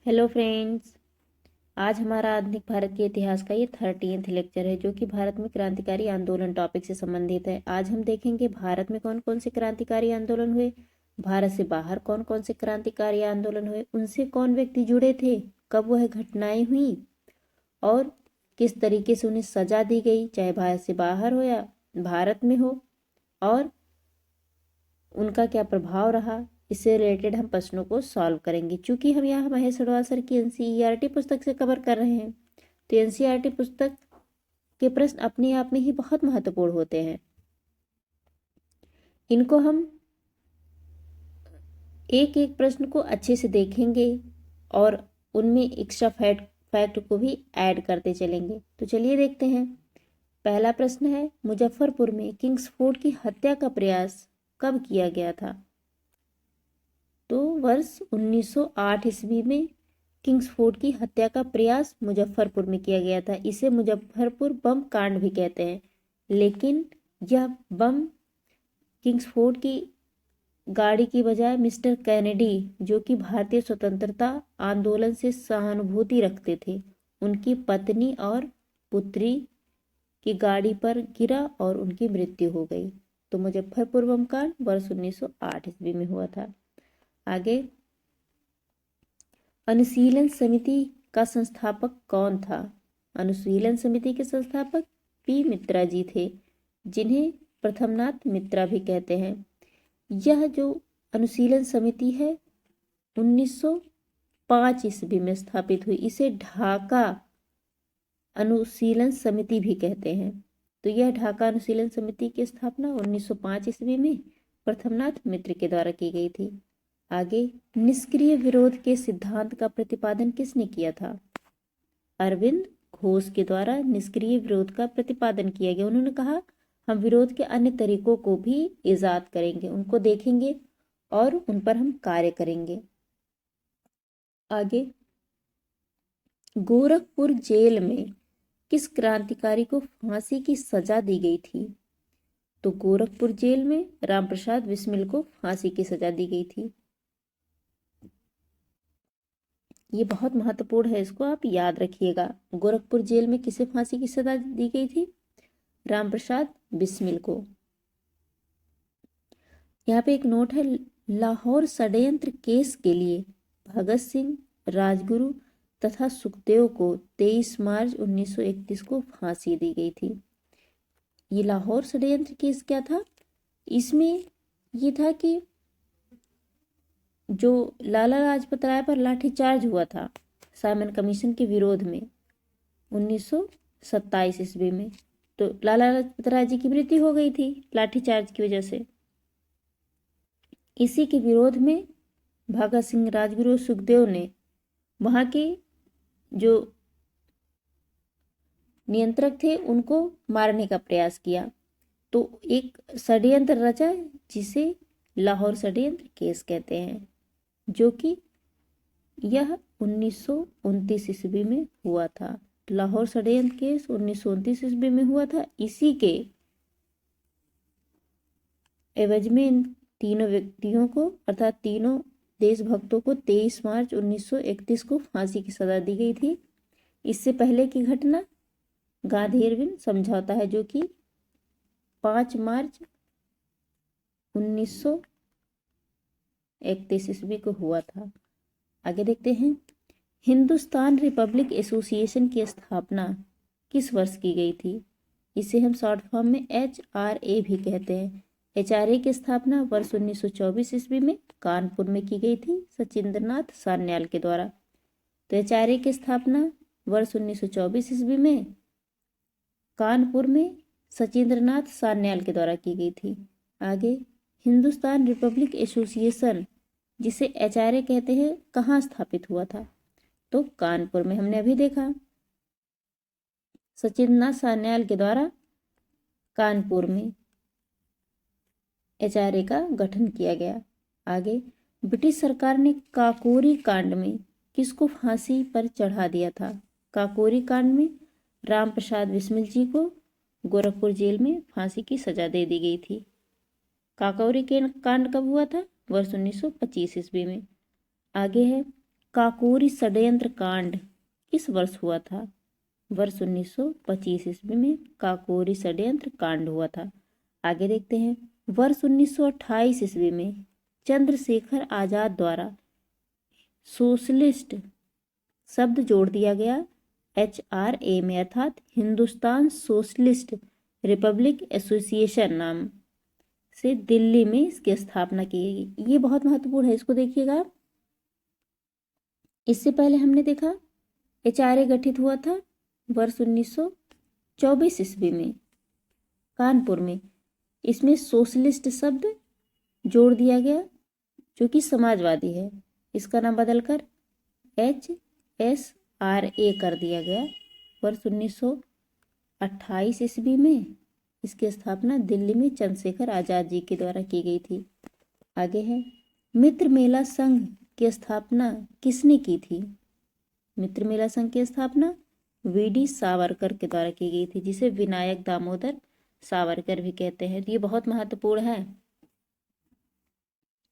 Hello friends. आज हमारा आधुनिक भारत के इतिहास का ये 13th लेक्चर है जो कि भारत में क्रांतिकारी आंदोलन टॉपिक से संबंधित है। आज हम देखेंगे भारत में कौन कौन से क्रांतिकारी आंदोलन हुए, भारत से बाहर कौन कौन से क्रांतिकारी आंदोलन हुए, उनसे कौन व्यक्ति जुड़े थे, कब वह घटनाएं हुई और किस तरीके से उन्हें सजा दी गई, चाहे भारत से बाहर हो या भारत में हो, और उनका क्या प्रभाव रहा। इससे रिलेटेड हम प्रश्नों को सॉल्व करेंगे। चूंकि हम यहाँ महेश अग्रवाल सर की एनसीईआरटी पुस्तक से कवर कर रहे हैं, तो एनसीईआरटी पुस्तक के प्रश्न अपने आप में ही बहुत महत्वपूर्ण होते हैं। इनको हम एक एक प्रश्न को अच्छे से देखेंगे और उनमें एक्स्ट्रा फैक्ट को भी ऐड करते चलेंगे। तो चलिए देखते हैं। पहला प्रश्न है, मुजफ्फरपुर में किंग्सफोर्ड की हत्या का प्रयास कब किया गया था? तो वर्ष 1908 ईस्वी में किंग्सफोर्ड की हत्या का प्रयास मुजफ्फरपुर में किया गया था। इसे मुजफ्फरपुर बम कांड भी कहते हैं, लेकिन यह बम किंग्सफोर्ड की गाड़ी की बजाय मिस्टर कैनेडी, जो कि भारतीय स्वतंत्रता आंदोलन से सहानुभूति रखते थे, उनकी पत्नी और पुत्री की गाड़ी पर गिरा और उनकी मृत्यु हो गई। तो मुजफ्फरपुर बम कांड वर्ष 1908 ईस्वी में हुआ था। आगे, अनुशीलन समिति का संस्थापक कौन था? अनुशीलन समिति के संस्थापक पी मित्रा जी थे, जिन्हें प्रथमनाथ मित्रा भी कहते हैं। यह जो अनुशीलन समिति है 1905 ईस्वी में स्थापित हुई। इसे ढाका अनुशीलन समिति भी कहते हैं। तो यह ढाका अनुशीलन समिति की स्थापना 1905 ईस्वी में प्रथमनाथ मित्र के द्वारा की गई थी। आगे, निष्क्रिय विरोध के सिद्धांत का प्रतिपादन किसने किया था? अरविंद घोष के द्वारा निष्क्रिय विरोध का प्रतिपादन किया गया। उन्होंने कहा, हम विरोध के अन्य तरीकों को भी इजाद करेंगे, उनको देखेंगे और उन पर हम कार्य करेंगे। आगे, गोरखपुर जेल में किस क्रांतिकारी को फांसी की सजा दी गई थी? तो गोरखपुर जेल में रामप्रसाद बिस्मिल को फांसी की सजा दी गई थी। ये बहुत महत्वपूर्ण है, इसको आप याद रखिएगा। गोरखपुर जेल में किसे फांसी की सजा दी गई थी? रामप्रसाद बिस्मिल को। यहाँ पे एक नोट है, लाहौर षड्यंत्र केस के लिए भगत सिंह, राजगुरु तथा सुखदेव को 23 मार्च 1931 को फांसी दी गई थी। ये लाहौर षड्यंत्र केस क्या था? इसमें ये था कि जो लाला लाजपत राय पर लाठीचार्ज हुआ था साइमन कमीशन के विरोध में 1927 ईस्वी में, तो लाला लाजपत राय जी की मृत्यु हो गई थी लाठीचार्ज की वजह से। इसी के विरोध में भगत सिंह, राजगुरु, सुखदेव ने वहाँ के जो नियंत्रक थे उनको मारने का प्रयास किया। तो एक षड्यंत्र रचा जिसे लाहौर षड्यंत्र केस कहते हैं, जो कि यह 1929 ईस्वी में हुआ था। लाहौर षड्यंत्र केस 1929 ईस्वी में हुआ था। इसी के एवज में इन तीनों व्यक्तियों को, अर्थात तीनों देशभक्तों को 23 मार्च 1931 को फांसी की सजा दी गई थी। इससे पहले की घटना गांधी-इरविन समझौता है, जो कि 5 मार्च 1931 ईस्वी को हुआ था। आगे देखते हैं, हिंदुस्तान रिपब्लिक एसोसिएशन की स्थापना किस वर्ष की गई थी? इसे हम शॉर्ट फॉर्म में HRA भी कहते हैं। HRA की स्थापना वर्ष 1924 ईस्वी में कानपुर में की गई थी सचिंद्रनाथ सान्याल के द्वारा। तो HRA की स्थापना वर्ष 1924 ईस्वी में कानपुर में सचिंद्रनाथ सान्याल के द्वारा की गई थी। आगे, हिंदुस्तान रिपब्लिक एसोसिएशन, जिसे HRA कहते हैं, कहाँ स्थापित हुआ था? तो कानपुर में। हमने अभी देखा सचिंद्रनाथ सान्याल के द्वारा कानपुर में HRA का गठन किया गया। आगे, ब्रिटिश सरकार ने काकोरी कांड में किसको फांसी पर चढ़ा दिया था? काकोरी कांड में रामप्रसाद बिस्मिल जी को गोरखपुर जेल में फांसी की सजा दे दी गई थी। काकोरी के कांड कब हुआ था? वर्ष 1925 ईस्वी में। आगे है, काकोरी षड्यंत्र कांड किस वर्ष हुआ था? वर्ष 1925 ईस्वी में काकोरी षड्यंत्र कांड हुआ था। आगे देखते हैं, वर्ष 1928 ईस्वी में चंद्रशेखर आजाद द्वारा सोशलिस्ट शब्द जोड़ दिया गया HRA में, अर्थात हिंदुस्तान सोशलिस्ट रिपब्लिक एसोसिएशन नाम से दिल्ली में इसकी स्थापना की गई। ये बहुत महत्वपूर्ण है, इसको देखिएगा। इससे पहले हमने देखा HRA गठित हुआ था वर्ष 1924 ईस्वी में कानपुर में। इसमें सोशलिस्ट शब्द जोड़ दिया गया जो कि समाजवादी है। इसका नाम बदलकर HSRA कर दिया गया। वर्ष 1928 ईस्वी में इसकी स्थापना दिल्ली में चंद्रशेखर आजाद जी के द्वारा की गई थी। आगे है, मित्र मेला संघ की स्थापना किसने की थी? मित्र मेला संघ की स्थापना VD सावरकर के द्वारा की गई थी, जिसे विनायक दामोदर सावरकर भी कहते हैं। तो ये बहुत महत्वपूर्ण है,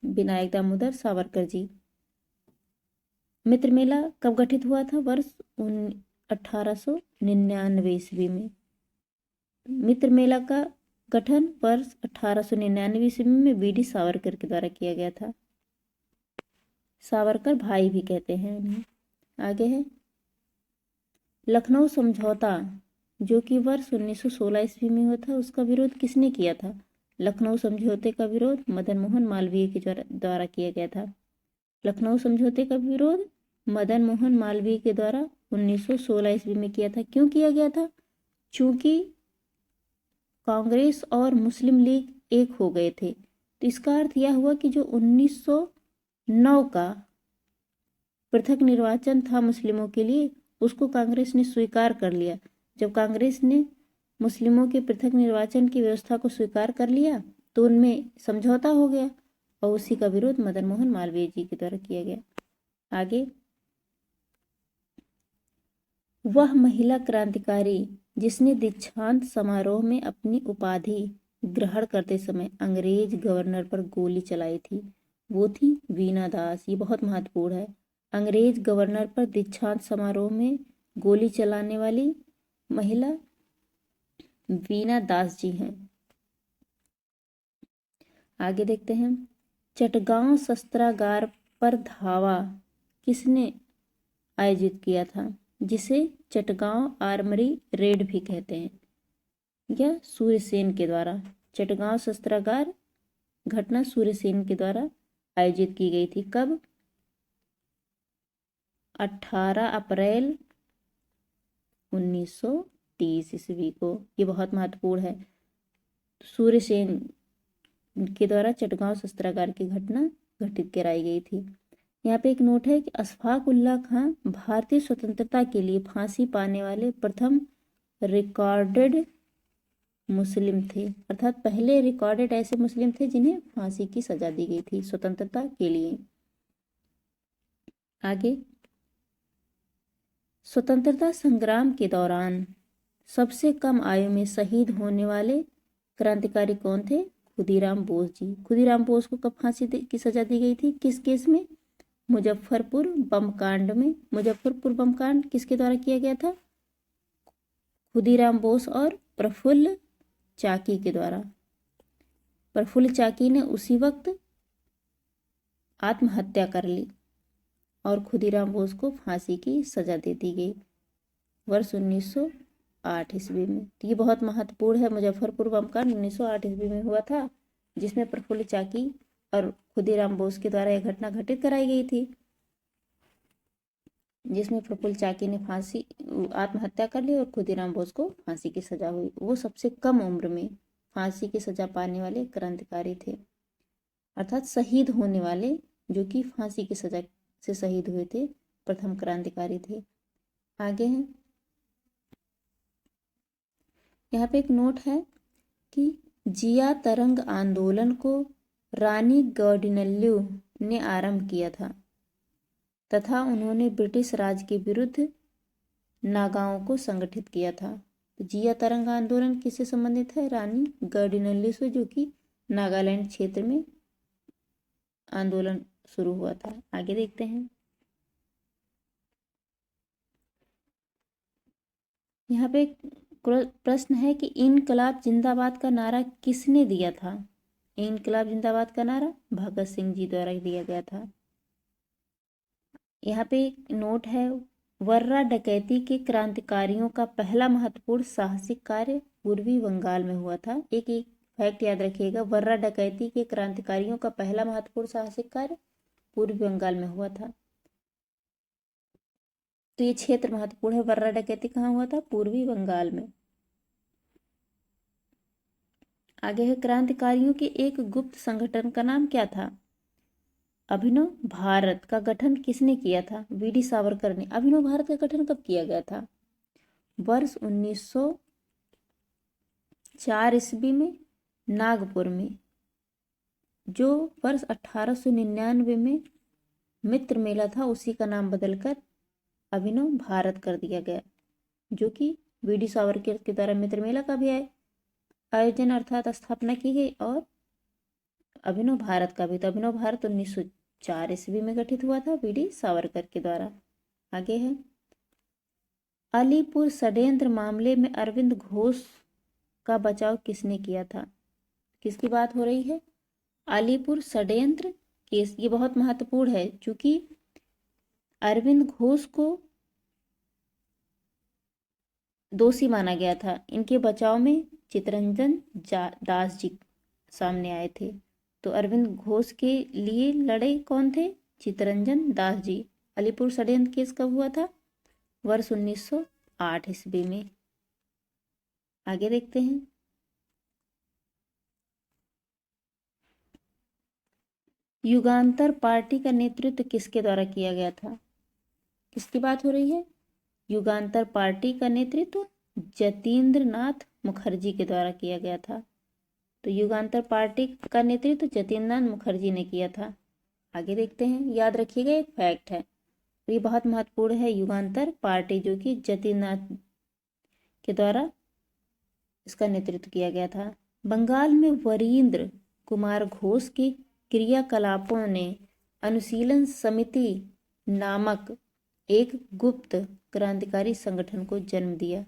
विनायक दामोदर सावरकर जी। मित्र मेला कब गठित हुआ था? वर्ष 1899 ईस्वी में। मित्र मेला का गठन वर्ष 1899 ईस्वी में VD सावरकर के द्वारा किया गया था। सावरकर भाई भी कहते हैं उन्हें। आगे है, लखनऊ समझौता जो कि वर्ष 1916 ईस्वी में हुआ था, उसका विरोध किसने किया था? लखनऊ समझौते का विरोध मदन मोहन मालवीय के द्वारा किया गया था। लखनऊ समझौते का विरोध मदन मोहन मालवीय के द्वारा 1916 ईस्वी में किया था। क्यों किया गया था? चूंकि कांग्रेस और मुस्लिम लीग एक हो गए थे। तो इसका अर्थ यह हुआ कि जो 1909 का पृथक निर्वाचन था मुस्लिमों के लिए, उसको कांग्रेस ने स्वीकार कर लिया। जब कांग्रेस ने मुस्लिमों के पृथक निर्वाचन की व्यवस्था को स्वीकार कर लिया तो उनमें समझौता हो गया और उसी का विरोध मदन मोहन मालवीय जी के द्वारा किया गया। आगे, वह महिला क्रांतिकारी जिसने दीक्षांत समारोह में अपनी उपाधि ग्रहण करते समय अंग्रेज गवर्नर पर गोली चलाई थी, वो थी वीना दास। ये बहुत महत्वपूर्ण है। अंग्रेज गवर्नर पर दीक्षांत समारोह में गोली चलाने वाली महिला वीना दास जी हैं। आगे देखते हैं, चटगांव शस्त्रागार पर धावा किसने आयोजित किया था, जिसे चटगांव आर्मरी रेड भी कहते हैं? यह सूर्यसेन के द्वारा। चटगांव शस्त्रागार घटना सूर्यसेन के द्वारा आयोजित की गई थी। कब? 18 अप्रैल 1930 ईस्वी को। ये बहुत महत्वपूर्ण है। सूर्यसेन के द्वारा चटगांव शस्त्रागार की घटना घटित कराई गई थी। यहाँ पे एक नोट है कि अशफाक उल्लाह खां भारतीय स्वतंत्रता के लिए फांसी पाने वाले प्रथम रिकॉर्डेड मुस्लिम थे, अर्थात पहले रिकॉर्डेड ऐसे मुस्लिम थे जिन्हें फांसी की सजा दी गई थी स्वतंत्रता के लिए। आगे, स्वतंत्रता संग्राम के दौरान सबसे कम आयु में शहीद होने वाले क्रांतिकारी कौन थे? खुदीराम बोस जी। खुदीराम बोस को कब फांसी की सजा दी गई थी? किस केस में? मुजफ्फरपुर बम कांड में। मुजफ्फरपुर बम कांड किसके द्वारा किया गया था? खुदीराम बोस और प्रफुल्ल चाकी के द्वारा। प्रफुल्ल चाकी ने उसी वक्त आत्महत्या कर ली और खुदीराम बोस को फांसी की सजा दे दी गई वर्ष 1908 ईस्वी में। तो ये बहुत महत्वपूर्ण है। मुजफ्फरपुर बम कांड 1908 ईस्वी में हुआ था, जिसमें प्रफुल्ल चाकी और खुदीराम बोस के द्वारा यह घटना घटित कराई गई थी, जिसमें प्रफुल्ल चाकी ने फांसी आत्महत्या कर ली और खुदीराम बोस को फांसी की सजा हुई। वो सबसे कम उम्र में फांसी की सजा पाने वाले क्रांतिकारी थे, अर्थात शहीद होने वाले, जो कि फांसी की सजा से शहीद हुए थे, प्रथम क्रांतिकारी थे। आगे हैं, यहाँ पे एक नोट है कि जिया तरंग आंदोलन को रानी गौडिनल्यू ने आरंभ किया था तथा उन्होंने ब्रिटिश राज के विरुद्ध नागाओं को संगठित किया था। तो जिया तरंग आंदोलन किससे संबंधित है? रानी गौडिनल्यू से, जो कि नागालैंड क्षेत्र में आंदोलन शुरू हुआ था। आगे देखते हैं, यहाँ पे एक प्रश्न है कि इनकलाब जिंदाबाद का नारा किसने दिया था? इनकलाब जिंदाबाद का नारा भगत सिंह जी द्वारा दिया गया था। यहाँ पे एक नोट है, वर्रा डकैती के क्रांतिकारियों का पहला महत्वपूर्ण साहसिक कार्य पूर्वी बंगाल में हुआ था। एक एक फैक्ट याद रखिएगा, वर्रा डकैती के क्रांतिकारियों का पहला महत्वपूर्ण साहसिक कार्य पूर्वी बंगाल में हुआ था। तो ये क्षेत्र महत्वपूर्ण है, वर्रा डकैती कहाँ हुआ था? पूर्वी बंगाल में। आगे है, क्रांतिकारियों के एक गुप्त संगठन का नाम क्या था? अभिनव भारत का गठन किसने किया था? वीडी सावरकर ने। अभिनव भारत का गठन कब किया गया था? वर्ष 1904 ईस्वी में नागपुर में, जो वर्ष 1899 में मित्र मेला था उसी का नाम बदलकर अभिनव भारत कर दिया गया, जो कि वीडी सावरकर के द्वारा मित्र मेला का भी आयोजन अर्थात स्थापना की गई और अभिनव भारत का भी। तो अभिनव भारत 1904 ईस्वी में गठित हुआ था वीडी सावरकर के द्वारा। आगे है, अलीपुर षड्यंत्र मामले में अरविंद घोष का बचाव किसने किया था? किसकी बात हो रही है? अलीपुर षड्यंत्र केस। ये बहुत महत्वपूर्ण है क्योंकि अरविंद घोष को दोषी माना गया था। इनके बचाव में चितरंजन दास जी सामने आए थे। तो अरविंद घोष के लिए लड़े कौन थे? चितरंजन दास जी। अलीपुर षड्यंत्र केस कब हुआ था? वर्ष 1908 ईस्वी में। आगे देखते हैं, युगांतर पार्टी का नेतृत्व किसके द्वारा किया गया था? किसकी बात हो रही है? युगांतर पार्टी का नेतृत्व जतीन्द्र नाथ मुखर्जी के द्वारा किया गया था। तो युगांतर पार्टी का नेतृत्व जतीन्द्र नाथ मुखर्जी ने किया था। आगे देखते हैं, याद रखिएगा एक फैक्ट है, ये बहुत महत्वपूर्ण है। युगांतर पार्टी जो कि जतीन्द्र नाथ के द्वारा इसका नेतृत्व किया गया था। बंगाल में वरींद्र कुमार घोष के क्रियाकलापों ने अनुशीलन समिति नामक एक गुप्त क्रांतिकारी संगठन को जन्म दिया।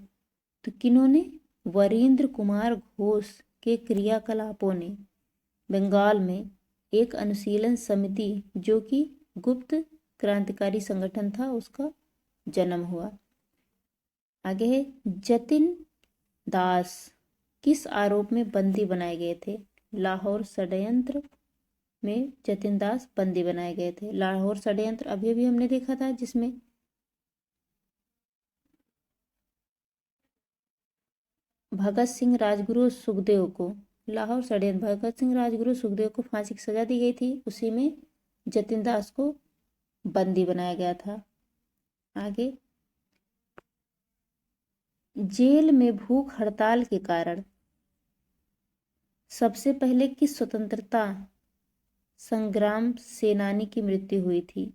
तो किन्होंने? वरींद्र कुमार घोष के क्रियाकलापों ने बंगाल में एक अनुशीलन समिति जो कि गुप्त क्रांतिकारी संगठन था उसका जन्म हुआ। आगे है, जतिन दास किस आरोप में बंदी बनाए गए थे? लाहौर षड्यंत्र में जतिन दास बंदी बनाए गए थे। लाहौर षड्यंत्र अभी अभी हमने देखा था जिसमें भगत सिंह राजगुरु सुखदेव को, लाहौर षड्यंत्र भगत सिंह राजगुरु सुखदेव को फांसी की सजा दी गई थी, उसी में जतिन दास को बंदी बनाया गया था। आगे, जेल में भूख हड़ताल के कारण सबसे पहले किस स्वतंत्रता संग्राम सेनानी की मृत्यु हुई थी?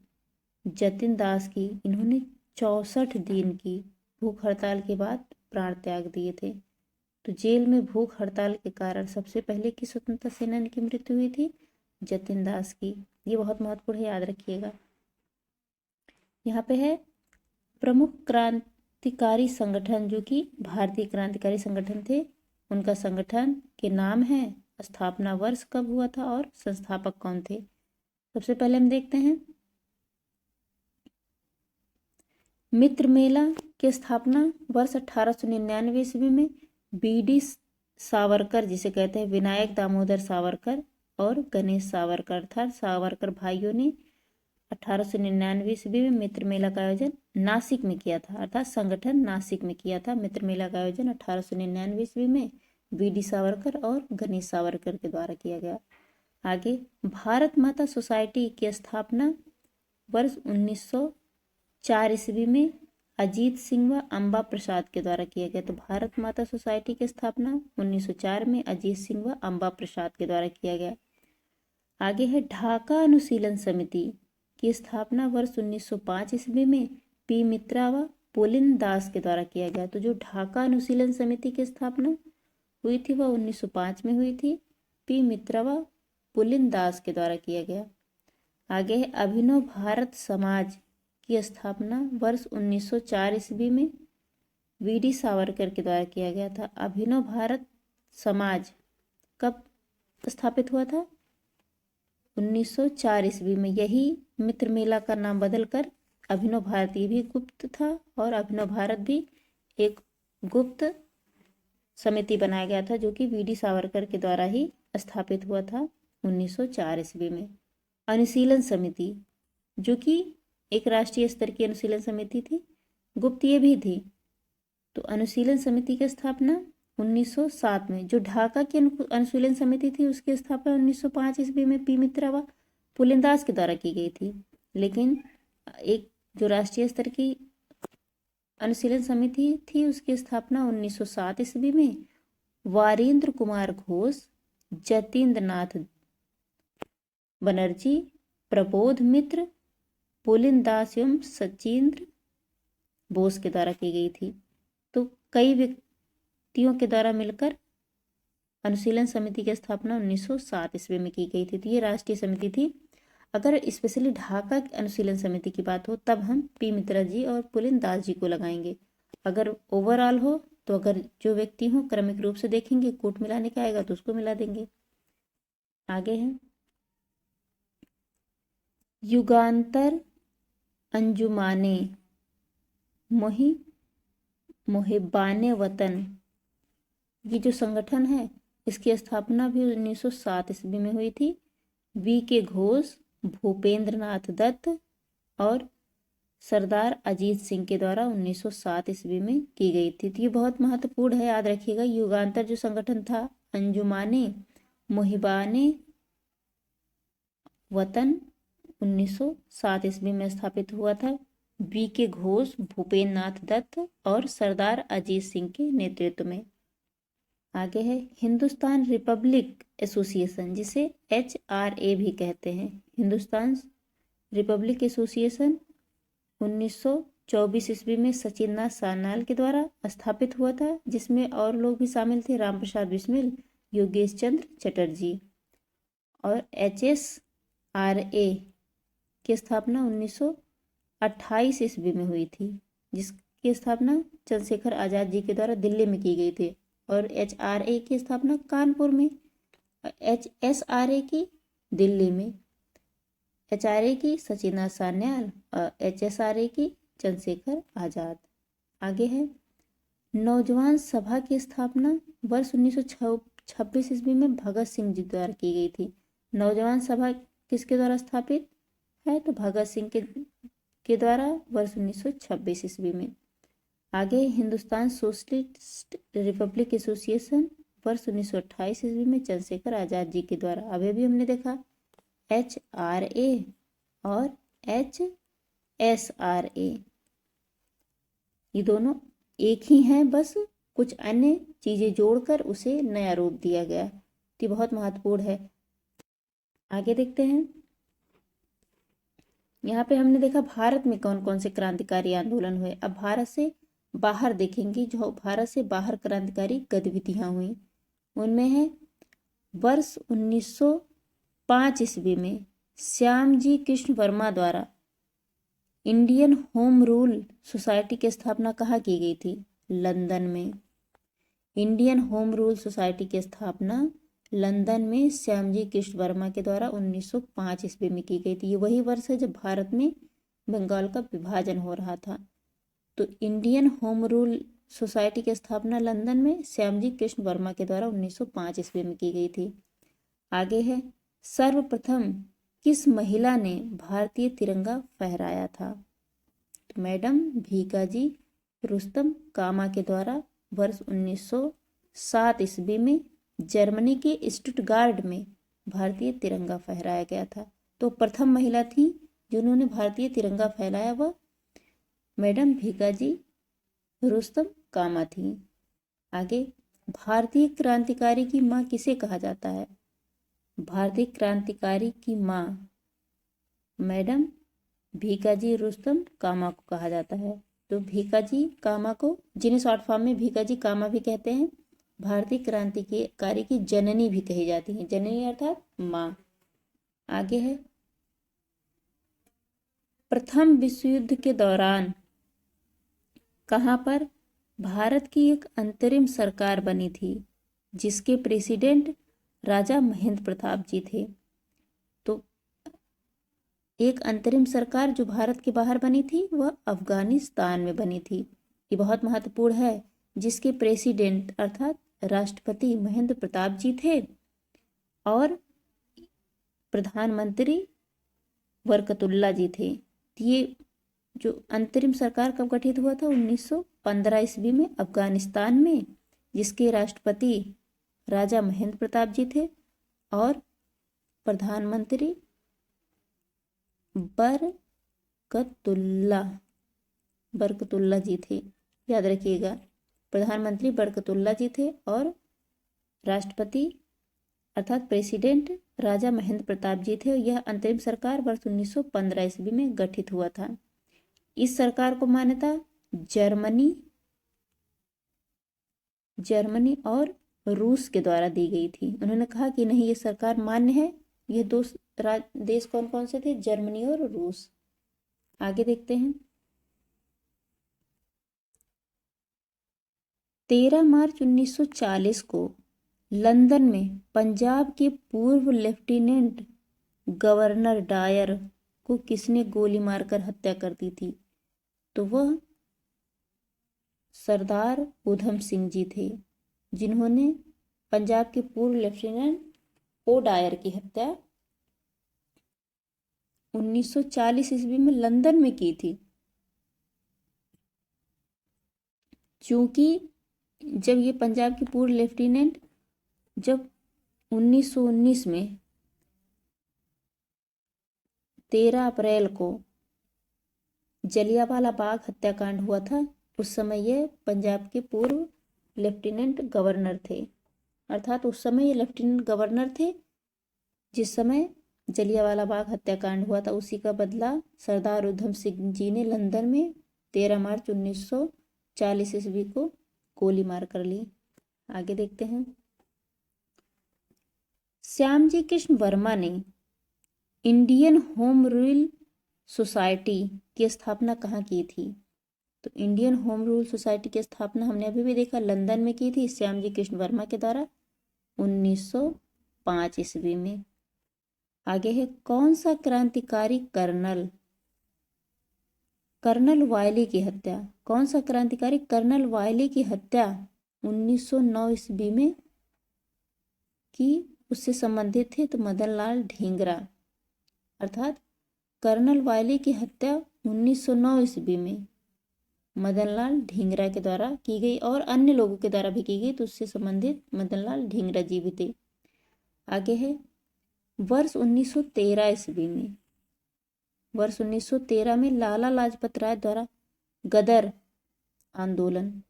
जतिन दास की। इन्होंने 64 दिन की भूख हड़ताल के बाद प्राण त्याग दिए थे। तो जेल में भूख हड़ताल के कारण सबसे पहले किस स्वतंत्रता सेनानी की मृत्यु हुई थी? जतिन दास की। ये बहुत महत्वपूर्ण है, याद रखिएगा। यहाँ पे है, प्रमुख क्रांतिकारी संगठन जो कि भारतीय क्रांतिकारी संगठन थे, उनका संगठन के नाम है, स्थापना वर्ष कब हुआ था और संस्थापक कौन थे? सबसे पहले हम देखते हैं, मित्र मेला की स्थापना वर्ष 1899 ईस्वी में बीडी सावरकर, जिसे कहते हैं विनायक दामोदर सावरकर और गणेश सावरकर अर्थात सावरकर भाइयों ने 1899 ईस्वी में मित्र मेला का आयोजन नासिक में किया था, अर्थात संगठन नासिक में किया था। मित्र मेला का आयोजन 1899 ईस्वी में बीडी सावरकर और गणेश सावरकर के द्वारा किया गया। आगे, भारत माता सोसाइटी की स्थापना वर्ष 1904 ईस्वी में अजीत सिंह व अम्बा प्रसाद के द्वारा किया गया। तो भारत माता सोसाइटी की स्थापना 1904 में अजीत सिंह व अम्बा प्रसाद के द्वारा किया गया। आगे है, ढाका अनुशीलन समिति की स्थापना वर्ष 1905 ईस्वी में पी मित्रा व पुलिन दास के द्वारा किया गया। तो जो ढाका अनुशीलन समिति की स्थापना हुई थी वह 1905 में हुई थी, पी मित्रा व पुलिन दास के द्वारा किया गया। आगे है, अभिनव भारत समाज की स्थापना वर्ष 1904 ईस्वी में वीडी सावरकर के द्वारा किया गया था। अभिनव भारत समाज कब स्थापित हुआ था? 1904 ईस्वी में। यही मित्र मेला का नाम बदलकर अभिनव भारती भी गुप्त था और अभिनव भारत भी एक गुप्त समिति बनाया गया था जो कि वीडी सावरकर के द्वारा ही स्थापित हुआ था 1904 ईस्वी में। अनुशीलन समिति जो कि एक राष्ट्रीय स्तर की अनुशीलन समिति थी, गुप्त ये भी थी। तो अनुशीलन समिति की स्थापना 1907 में। जो ढाका की अनुशीलन समिति थी उसकी स्थापना 1905 ईस्वी में पी मित्रा व पुलिनदास के द्वारा की गई थी। लेकिन एक जो राष्ट्रीय स्तर की अनुशीलन समिति थी उसकी स्थापना 1907 ईस्वी में वारेंद्र कुमार घोष, जतीन्द्र नाथ बनर्जी, प्रबोध मित्र, पुलिनदास एवं सचिंद्र बोस के द्वारा की गई थी। तो कई व्यक्तियों के द्वारा मिलकर अनुशीलन समिति की स्थापना 1907 ईस्वी में की गई थी। तो ये राष्ट्रीय समिति थी। अगर स्पेशली ढाका अनुशीलन समिति की बात हो तब हम पी मित्रा जी और पुलिनदास जी को लगाएंगे। अगर ओवरऑल हो तो अगर जो व्यक्ति हो क्रमिक रूप से देखेंगे, कोट मिलाने का आएगा तो उसको मिला देंगे। आगे है युगांतर अंजुमाने मोहिब्बाने वतन। ये जो संगठन है इसकी स्थापना भी 1907 ईस्वी में हुई थी। वी के घोष, भूपेंद्र नाथ दत्त और सरदार अजीत सिंह के द्वारा 1907 ईस्वी में की गई थी। तो ये बहुत महत्वपूर्ण है, याद रखिएगा। युगांतर जो संगठन था अंजुमाने मोहिब्बाने वतन 1907 ईस्वी में स्थापित हुआ था। वी के घोष, भूपेंद्र नाथ दत्त और सरदार अजीत सिंह के नेतृत्व में। आगे है हिंदुस्तान रिपब्लिक एसोसिएशन, जिसे HRA भी कहते हैं। हिंदुस्तान रिपब्लिक एसोसिएशन 1924 ईस्वी में सचिंद्रनाथ सान्याल के द्वारा स्थापित हुआ था, जिसमें और लोग भी शामिल थे, राम प्रसाद बिस्मिल, योगेश चंद्र चटर्जी। और HSRA की स्थापना 1928 ईस्वी में हुई थी, जिसकी स्थापना चंद्रशेखर आजाद जी के द्वारा दिल्ली में की गई थी। और HRA की स्थापना कानपुर में, HSRA की दिल्ली में, HRA की सचिंद्रनाथ सान्याल और HSRA की चंद्रशेखर आजाद। आगे है नौजवान सभा की स्थापना वर्ष 1926 ईस्वी में भगत सिंह जी द्वारा की गई थी। नौजवान सभा किसके द्वारा स्थापित है? तो भगत सिंह के द्वारा वर्ष 1926 ईस्वी में। आगे हिंदुस्तान सोशलिस्ट रिपब्लिक एसोसिएशन वर्ष 1928 ईस्वी में चंद्रशेखर आजाद जी के द्वारा। अभी भी हमने देखा HRA और HSRA ये दोनों एक ही हैं, बस कुछ अन्य चीजें जोड़कर उसे नया रूप दिया गया। तो बहुत महत्वपूर्ण है। आगे देखते हैं। यहाँ पे हमने देखा भारत में कौन कौन से क्रांतिकारी आंदोलन हुए। अब भारत से बाहर देखेंगे, जो भारत से बाहर क्रांतिकारी गतिविधियां हुई उनमें है वर्ष 1905 ईस्वी में श्यामजी कृष्ण वर्मा द्वारा इंडियन होम रूल सोसाइटी की स्थापना कहाँ की गई थी? लंदन में। इंडियन होम रूल सोसाइटी की स्थापना लंदन में श्यामजी कृष्ण वर्मा के द्वारा 1905 ईस्वी में की गई थी। ये वही वर्ष है जब भारत में बंगाल का विभाजन हो रहा था। तो इंडियन होम रूल सोसाइटी की स्थापना लंदन में श्यामजी कृष्ण वर्मा के द्वारा 1905 ईस्वी में की गई थी। आगे है सर्वप्रथम किस महिला ने भारतीय तिरंगा फहराया था? तो मैडम भीकाजी रुस्तम कामा के द्वारा वर्ष 1907 ईस्वी में जर्मनी के स्टुटगार्ट में भारतीय तिरंगा फहराया गया था। तो प्रथम महिला थी जिन्होंने भारतीय तिरंगा फहराया, वह मैडम भीकाजी रुस्तम कामा थी। आगे भारतीय क्रांतिकारी की माँ किसे कहा जाता है? भारतीय क्रांतिकारी की माँ मैडम भीकाजी रुस्तम कामा को कहा जाता है। तो भीकाजी कामा को, जिन्हें शॉर्ट फॉर्म में भीकाजी कामा भी कहते हैं, भारतीय क्रांतिकारी की जननी भी कही जाती है। जननी अर्थात माँ। आगे है प्रथम विश्व युद्ध के दौरान कहाँ पर भारत की एक अंतरिम सरकार बनी थी जिसके प्रेसिडेंट राजा महेंद्र प्रताप जी थे। तो एक अंतरिम सरकार जो भारत के बाहर बनी थी वह अफगानिस्तान में बनी थी। ये बहुत महत्वपूर्ण है। जिसके प्रेसिडेंट अर्थात राष्ट्रपति महेंद्र प्रताप जी थे और प्रधानमंत्री बरकतुल्ला जी थे। ये जो अंतरिम सरकार कब गठित हुआ था? 1915 ईस्वी में अफगानिस्तान में, जिसके राष्ट्रपति राजा महेंद्र प्रताप जी थे और प्रधानमंत्री बरकतुल्ला जी थे। याद रखिएगा, प्रधानमंत्री बरकतुल्ला जी थे और राष्ट्रपति अर्थात प्रेसिडेंट राजा महेंद्र प्रताप जी थे। यह अंतरिम सरकार वर्ष 1915 ईस्वी में गठित हुआ था। इस सरकार को मान्यता जर्मनी और रूस के द्वारा दी गई थी। उन्होंने कहा कि नहीं, ये सरकार मान्य है। ये दो देश कौन कौन से थे? जर्मनी और रूस। आगे देखते हैं। 13 मार्च 1940 को लंदन में पंजाब के पूर्व लेफ्टिनेंट गवर्नर डायर को किसने गोली मारकर हत्या कर दी थी? तो वह सरदार उधम सिंह जी थे, जिन्होंने पंजाब के पूर्व लेफ्टिनेंट ओ डायर की हत्या 1940 ईस्वी में लंदन में की थी। चूंकि जब ये पंजाब के पूर्व लेफ्टिनेंट जब 1919 में 13 अप्रैल को जलियांवाला बाग हत्याकांड हुआ था, उस समय ये पंजाब के पूर्व लेफ्टिनेंट गवर्नर थे। अर्थात उस समय ये लेफ्टिनेंट गवर्नर थे जिस समय जलियांवाला बाग हत्याकांड हुआ था। उसी का बदला सरदार उधम सिंह जी ने लंदन में 13 मार्च 1940 ईस्वी को गोली मार कर ली। आगे देखते हैं। श्यामजी कृष्ण वर्मा ने इंडियन होम रूल सोसाइटी की स्थापना कहाँ की थी? तो इंडियन होम रूल सोसाइटी की स्थापना हमने अभी भी देखा लंदन में की थी श्यामजी कृष्ण वर्मा के द्वारा 1905 ईस्वी में। आगे है, कौन सा क्रांतिकारी कर्नल वायली की हत्या? कौन सा क्रांतिकारी कर्नल वायली की हत्या 1909 ईस्वी में की? उससे संबंधित थे तो मदन लाल ढींगरा। अर्थात कर्नल वायली की हत्या 1909 ईस्वी में मदन लाल ढींगरा के द्वारा की गई और अन्य लोगों के द्वारा भी की गई, तो उससे संबंधित मदन लाल ढींगरा जी भी थे। आगे है, वर्ष 1913 ईस्वी में, वर्ष 1913 में लाला लाजपत राय द्वारा गदर आंदोलन,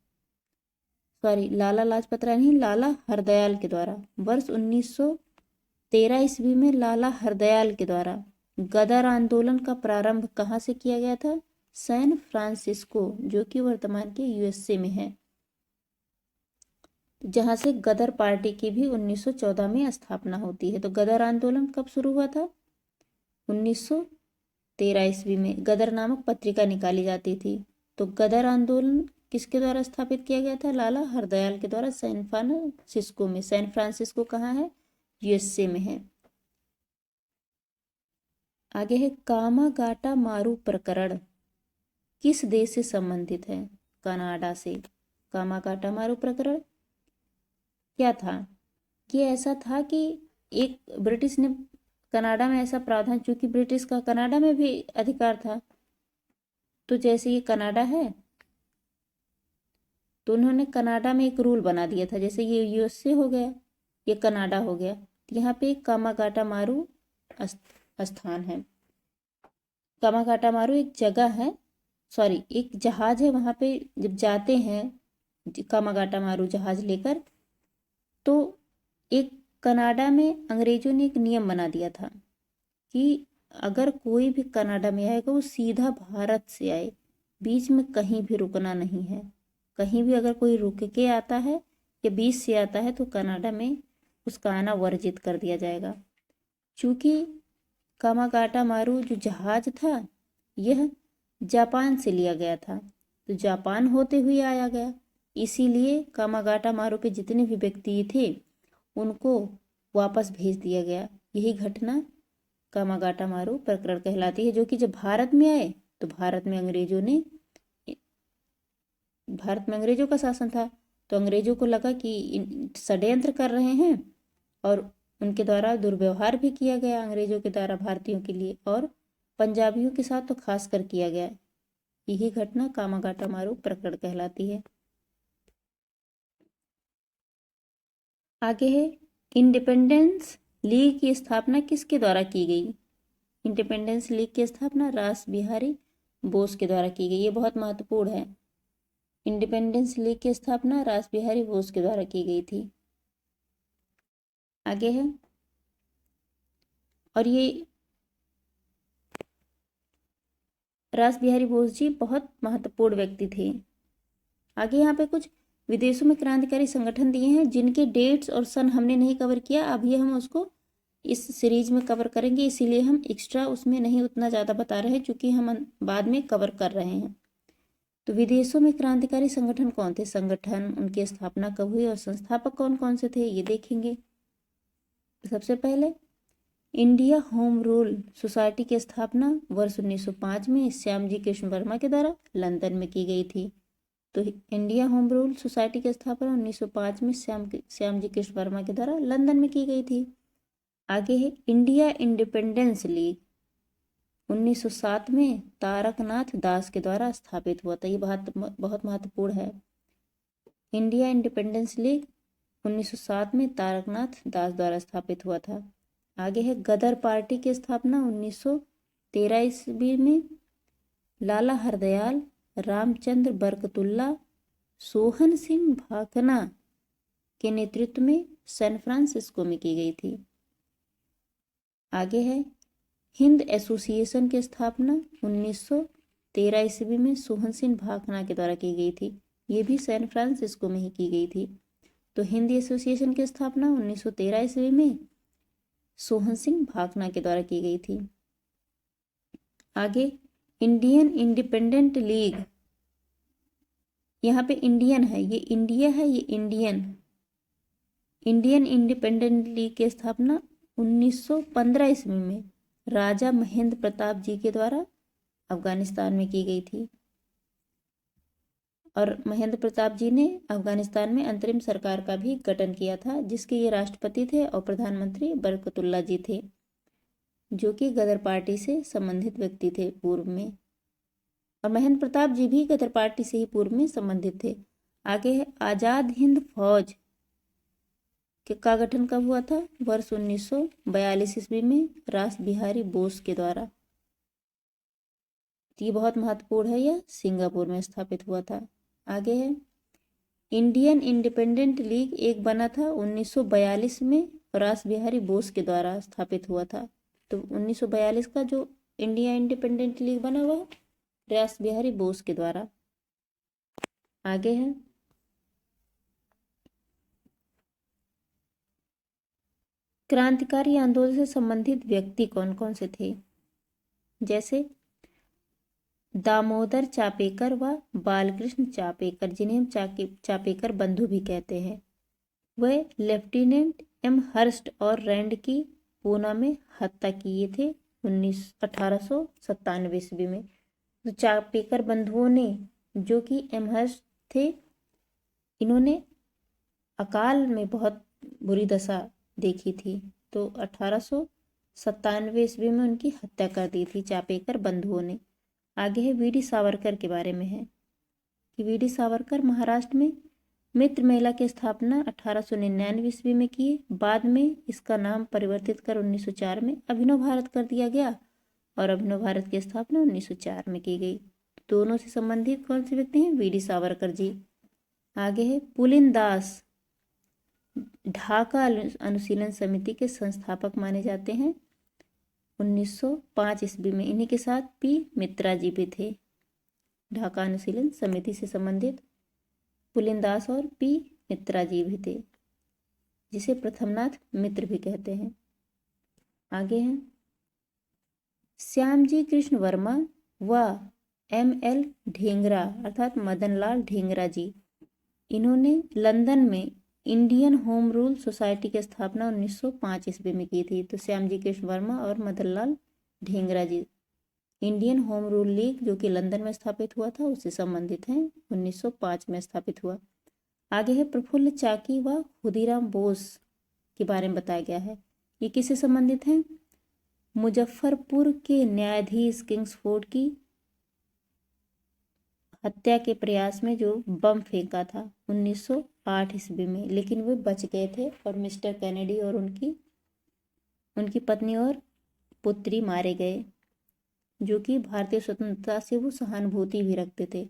लाला लाजपत राय नहीं, लाला हरदयाल के द्वारा वर्ष 1913 ईस्वी में लाला हरदयाल के द्वारा गदर आंदोलन का प्रारंभ कहाँ से किया गया था? सैन फ्रांसिस्को, जो कि वर्तमान के यूएसए में है, जहां से गदर पार्टी की भी 1914 में स्थापना होती है। तो गदर आंदोलन कब शुरू हुआ था? 1913 ईस्वी में गदर नामक पत्रिका निकाली जाती थी। तो गदर आंदोलन किसके द्वारा स्थापित किया गया था? लाला हरदयाल के द्वारा सैन फ्रांसिस्को में। सैन फ्रांसिस्को कहाँ है? यूएसए में है। आगे है, कामागाटा मारू प्रकरण किस देश से संबंधित है? कनाडा से। कामागाटा मारू प्रकरण क्या था? ये ऐसा था कि एक ब्रिटिश ने कनाडा में ऐसा प्रावधान, चूंकि ब्रिटिश का कनाडा में भी अधिकार था, तो जैसे ये कनाडा है तो उन्होंने कनाडा में एक रूल बना दिया था। जैसे ये यूएसए हो गया, ये कनाडा हो गया, तो यहाँ पे कामागाटा मारू स्थान है। कामागाटा मारू एक जगह है, एक जहाज है। वहाँ पे जब जाते हैं कामागाटा मारू जहाज लेकर, तो एक कनाडा में अंग्रेजों ने एक नियम बना दिया था कि अगर कोई भी कनाडा में आएगा वो सीधा भारत से आए, बीच में कहीं भी रुकना नहीं है। कहीं भी अगर कोई रुक के आता है या बीच से आता है तो कनाडा में उसका आना वर्जित कर दिया जाएगा। चूँकि कामागाटा मारू जो जहाज था यह जापान से लिया गया था, तो जापान होते हुए आया गया, इसीलिए कामागाटा मारू के जितने भी व्यक्ति थे उनको वापस भेज दिया गया। यही घटना कामागाटा मारू प्रकरण कहलाती है, जो कि जब भारत में आए तो भारत में अंग्रेजों का शासन था, तो अंग्रेजों को लगा कि षड्यंत्र कर रहे हैं और उनके द्वारा दुर्व्यवहार भी किया गया अंग्रेजों के द्वारा भारतीयों के लिए, और पंजाबियों के साथ तो खास कर किया गया। यही घटना कामागाटा मारू प्रकरण कहलाती है। आगे है, इंडिपेंडेंस लीग की स्थापना किसके द्वारा की गई? इंडिपेंडेंस लीग की स्थापना रास बिहारी बोस के द्वारा की गई। ये बहुत महत्वपूर्ण है। इंडिपेंडेंस लीग की स्थापना रास बिहारी बोस के द्वारा की गई थी। आगे है, और ये रास बिहारी बोस जी बहुत महत्वपूर्ण व्यक्ति थे। आगे यहाँ पे कुछ विदेशों में क्रांतिकारी संगठन दिए हैं जिनके डेट्स और सन हमने नहीं कवर किया। अभी हम उसको इस सीरीज में कवर करेंगे, इसीलिए हम एक्स्ट्रा उसमें नहीं उतना ज़्यादा बता रहे हैं, क्योंकि हम बाद में कवर कर रहे हैं। तो विदेशों में क्रांतिकारी संगठन कौन थे, संगठन, उनकी स्थापना कब हुई और संस्थापक कौन कौन से थे, ये देखेंगे। सबसे पहले इंडिया होम रूल सोसाइटी की स्थापना वर्ष 1905 में श्यामजी कृष्ण वर्मा के द्वारा लंदन में की गई थी। तो इंडिया होम रूल सोसाइटी की स्थापना 1905 में श्यामजी कृष्ण वर्मा के द्वारा लंदन में की गई थी। आगे है, इंडिया इंडिपेंडेंस लीग 1907 में तारकनाथ दास के द्वारा स्थापित हुआ था। ये बहुत महत्वपूर्ण है। इंडिया इंडिपेंडेंस लीग 1907 में तारकनाथ दास द्वारा स्थापित हुआ था। आगे है, गदर पार्टी की स्थापना 1913 ईस्वी में लाला हरदयाल, रामचंद्र बरकतुल्ला, सोहन सिंह भाकना के नेतृत्व में सैन फ्रांसिस्को में की गई थी। आगे है, हिंद एसोसिएशन की स्थापना 1913 ईस्वी में सोहन सिंह भाकना के द्वारा की गई थी। ये भी सैन फ्रांसिस्को में ही की गई थी। तो हिंद एसोसिएशन की स्थापना 1913 ईस्वी में सोहन सिंह भाकना के द्वारा की गई थी। आगे, इंडियन इंडिपेंडेंट लीग, यहाँ पे इंडियन है, ये इंडिया है, ये इंडियन इंडिपेंडेंट लीग की स्थापना 1915 ईस्वी में राजा महेंद्र प्रताप जी के द्वारा अफगानिस्तान में की गई थी। और महेंद्र प्रताप जी ने अफगानिस्तान में अंतरिम सरकार का भी गठन किया था, जिसके ये राष्ट्रपति थे और प्रधानमंत्री बरकतुल्ला जी थे, जो कि गदर पार्टी से संबंधित व्यक्ति थे पूर्व में। और महेंद्र प्रताप जी भी गदर पार्टी से ही पूर्व में संबंधित थे। आगे है, आज़ाद हिंद फौज का गठन कब हुआ था? वर्ष 1942 ईस्वी में रास बिहारी बोस के द्वारा। ये बहुत महत्वपूर्ण है, यह सिंगापुर में स्थापित हुआ था। आगे है, इंडियन इंडिपेंडेंट लीग एक बना था 1942 में, रास बिहारी बोस के द्वारा स्थापित हुआ था। तो 1942 का जो इंडिया इंडिपेंडेंट लीग बना हुआ रास बिहारी बोस के द्वारा। आगे है, क्रांतिकारी आंदोलन से संबंधित व्यक्ति कौन कौन से थे? जैसे दामोदर चापेकर व बालकृष्ण चापेकर, जिन्हें हम चापेकर बंधु भी कहते हैं, वह लेफ्टिनेंट एम हर्स्ट और रैंड की पूना में हत्या किए थे 1897 ईस्वी में। तो चापेकर बंधुओं ने, जो कि एम हर्स्ट थे, इन्होंने अकाल में बहुत बुरी दशा देखी थी, तो 1897 ईस्वी में उनकी हत्या कर दी थी चापेकर बंधुओं ने। आगे है, वीडी सावरकर के बारे में है कि वीडी सावरकर महाराष्ट्र में मित्र मेला की स्थापना 1899 ईस्वी में किए। बाद में इसका नाम परिवर्तित कर 1904 में अभिनव भारत कर दिया गया और अभिनव भारत की स्थापना 1904 में की गई। दोनों से संबंधित कौन से व्यक्ति हैं? वीडी सावरकर जी। आगे है, पुलिन दास ढाका अनुशीलन समिति के संस्थापक माने जाते हैं 1905 ईस्वी में। इन्हीं के साथ पी मित्रा जी भी थे। ढाका अनुशीलन समिति से संबंधित पुलिन दास और पी मित्रा जी भी थे, जिसे प्रथमनाथ मित्र भी कहते हैं। आगे हैं, श्यामजी कृष्ण वर्मा व एम एल ढींगरा अर्थात मदन लाल ढींगरा जी, इन्होंने लंदन में इंडियन होम रूल सोसाइटी की स्थापना 1905 ईस्वी में की थी। तो श्याम जी कृष्ण वर्मा और मदनलाल ढींगरा जी। इंडियन होम रूल लीग जो कि लंदन में स्थापित हुआ था उससे संबंधित हैं, 1905 में स्थापित हुआ। आगे है प्रफुल्ल चाकी व खुदीराम बोस के बारे में बताया गया है। ये किससे संबंधित हैं? मुजफ्फरपुर के न्यायाधीश किंग्सफोर्ड की हत्या के प्रयास में जो बम फेंका था 1908 ईस्वी में, लेकिन वे बच गए थे और मिस्टर कैनेडी और उनकी पत्नी और पुत्री मारे गए, जो कि भारतीय स्वतंत्रता से वो सहानुभूति भी रखते थे।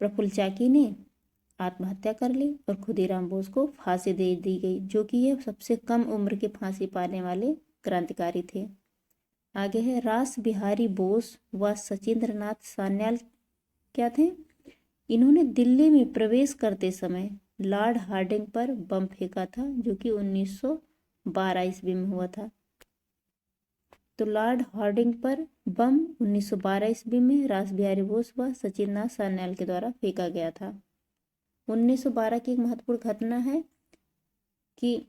प्रफुल्ल चाकी ने आत्महत्या कर ली और खुदीराम बोस को फांसी दे दी गई, जो कि ये सबसे कम उम्र के फांसी पाने वाले क्रांतिकारी थे। आगे है रास बिहारी बोस व सचिंद्रनाथ सान्याल क्या थे? इन्होंने दिल्ली में प्रवेश करते समय लॉर्ड हार्डिंग पर बम फेंका था, जो कि 1912 ईस्वी में हुआ था। तो लॉर्ड हार्डिंग पर बम 1912 ईस्वी में रास बिहारी बोस व सचिंद्रनाथ सान्याल के द्वारा फेंका गया था। 1912 की एक महत्वपूर्ण घटना है कि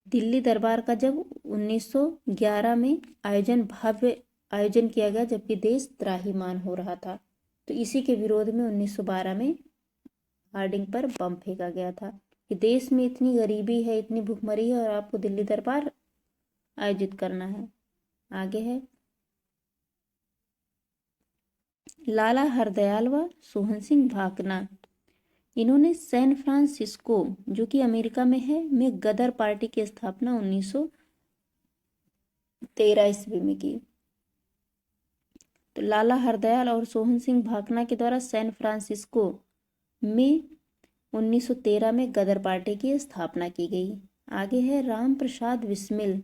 दिल्ली दरबार का जब 1911 में भव्य आयोजन किया गया, जबकि देश त्राहिमाम हो रहा था, तो इसी के विरोध में 1912 में हार्डिंग पर बम फेंका गया था कि देश में इतनी गरीबी है, इतनी भुखमरी है और आपको दिल्ली दरबार आयोजित करना है। आगे है लाला हरदयाल व सोहन सिंह भाकना। इन्होंने सैन फ्रांसिस्को जो कि अमेरिका में है में गदर पार्टी की स्थापना 1913 ईस्वी में की। तो लाला हरदयाल और सोहन सिंह भाकना के द्वारा सैन फ्रांसिस्को में 1913 में गदर पार्टी की स्थापना की गई। आगे है राम प्रसाद बिस्मिल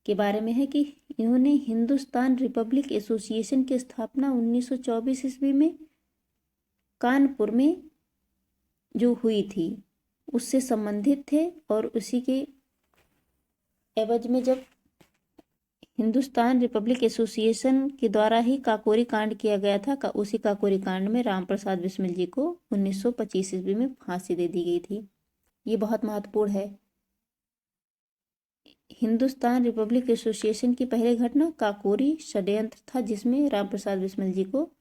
के बारे में है कि इन्होंने हिंदुस्तान रिपब्लिक एसोसिएशन की स्थापना 1924 ईस्वी में कानपुर में जो हुई थी उससे संबंधित थे, और उसी के एवज में जब हिंदुस्तान रिपब्लिक एसोसिएशन के द्वारा ही काकोरी कांड किया गया था, उसी काकोरी कांड में राम प्रसाद बिस्मिल जी को 1925 ईस्वी में फांसी दे दी गई थी। ये बहुत महत्वपूर्ण है। हिंदुस्तान रिपब्लिक एसोसिएशन की पहली घटना काकोरी षड्यंत्र था, जिसमें राम प्रसाद बिस्मिल जी को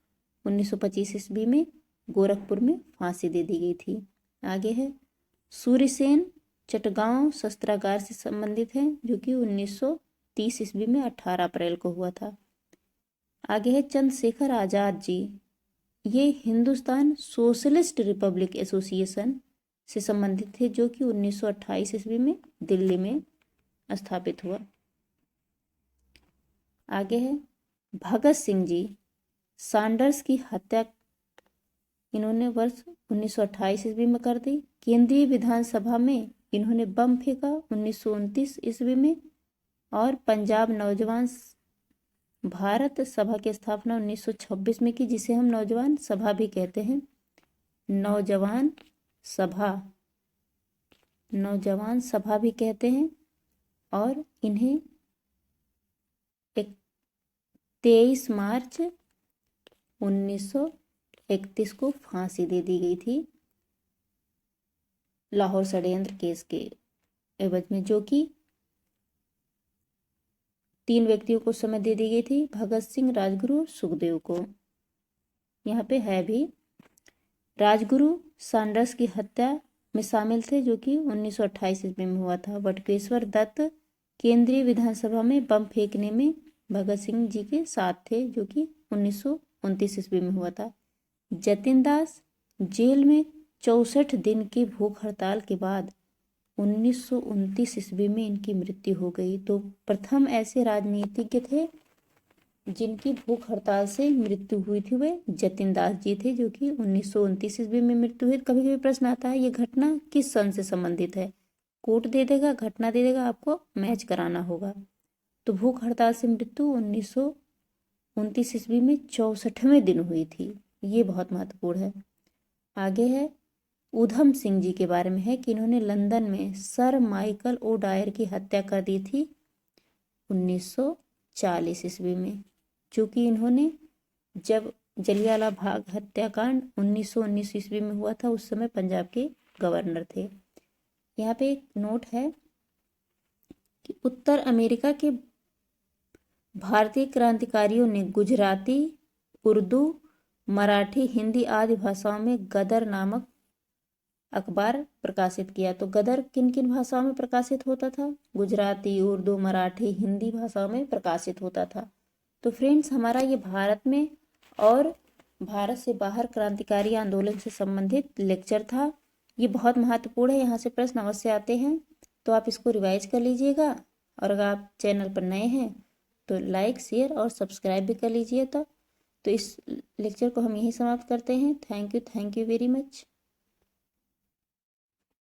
1925 ईस्वी में गोरखपुर में फांसी दे दी गई थी। आगे है सूर्यसेन चटगांव शस्त्रागार से संबंधित है, जो कि 1930 ईस्वी में 18 अप्रैल को हुआ था। आगे है चंद्रशेखर आजाद जी। ये हिंदुस्तान सोशलिस्ट रिपब्लिक एसोसिएशन से संबंधित थे, जो कि 1928 ईस्वी में दिल्ली में स्थापित हुआ। आगे है भगत सिंह जी। सैंडर्स की हत्या इन्होंने वर्ष 1928 ईस्वी में कर दी। केंद्रीय विधानसभा में इन्होंने बम फेंका 1929 ईस्वी में, और पंजाब नौजवान भारत सभा की स्थापना 1926 में की, जिसे हम नौजवान सभा भी कहते हैं। नौजवान सभा भी कहते हैं। और इन्हें 23 मार्च 1931 को फांसी दे दी गई थी लाहौर षड्यंत्र केस के एवज में, जो कि 3 व्यक्तियों को समय दे दी गई थी, भगत सिंह, राजगुरु और सुखदेव को। यहाँ पे है भी राजगुरु सैंडर्स की हत्या में शामिल थे, जो कि 1928 ईस्वी में हुआ था। बटुकेश्वर दत्त केंद्रीय विधानसभा में बम फेंकने में भगत सिंह जी के साथ थे, जो कि 1929 ईस्वी में हुआ था। जतिन दास जेल में 64 दिन की भूख हड़ताल के बाद 1929 ईस्वी में इनकी मृत्यु हो गई। तो प्रथम ऐसे राजनीतिज्ञ थे जिनकी भूख हड़ताल से मृत्यु हुई थी, वे जतिन दास जी थे, जो कि 1929 ईस्वी में मृत्यु हुई। कभी कभी प्रश्न आता है ये घटना किस सन से संबंधित है, कोर्ट दे देगा, घटना दे देगा, आपको मैच कराना होगा। तो भूख हड़ताल से मृत्यु 1929 ईस्वी में 64वें दिन हुई थी। ये बहुत महत्वपूर्ण है। आगे है ऊधम सिंह जी के बारे में है कि इन्होंने लंदन में सर माइकल ओ डायर की हत्या कर दी थी 1900 1940 ईस्वी में, चूँकि इन्होंने जब जलियांवाला बाग हत्याकांड 1919 ईस्वी में हुआ था उस समय पंजाब के गवर्नर थे। यहाँ पे एक नोट है कि उत्तर अमेरिका के भारतीय क्रांतिकारियों ने गुजराती, उर्दू, मराठी, हिंदी आदि भाषाओं में गदर नामक अखबार प्रकाशित किया। तो गदर किन किन भाषाओं में प्रकाशित होता था? गुजराती, उर्दू, मराठी, हिंदी भाषाओं में प्रकाशित होता था। तो फ्रेंड्स, हमारा ये भारत में और भारत से बाहर क्रांतिकारी आंदोलन से संबंधित लेक्चर था। ये बहुत महत्वपूर्ण है, यहाँ से प्रश्न अवश्य आते हैं, तो आप इसको रिवाइज कर लीजिएगा। और अगर आप चैनल पर नए हैं तो लाइक, शेयर और सब्सक्राइब भी कर लीजिए। तो इस लेक्चर को हम यहीं समाप्त करते हैं। Thank you very much.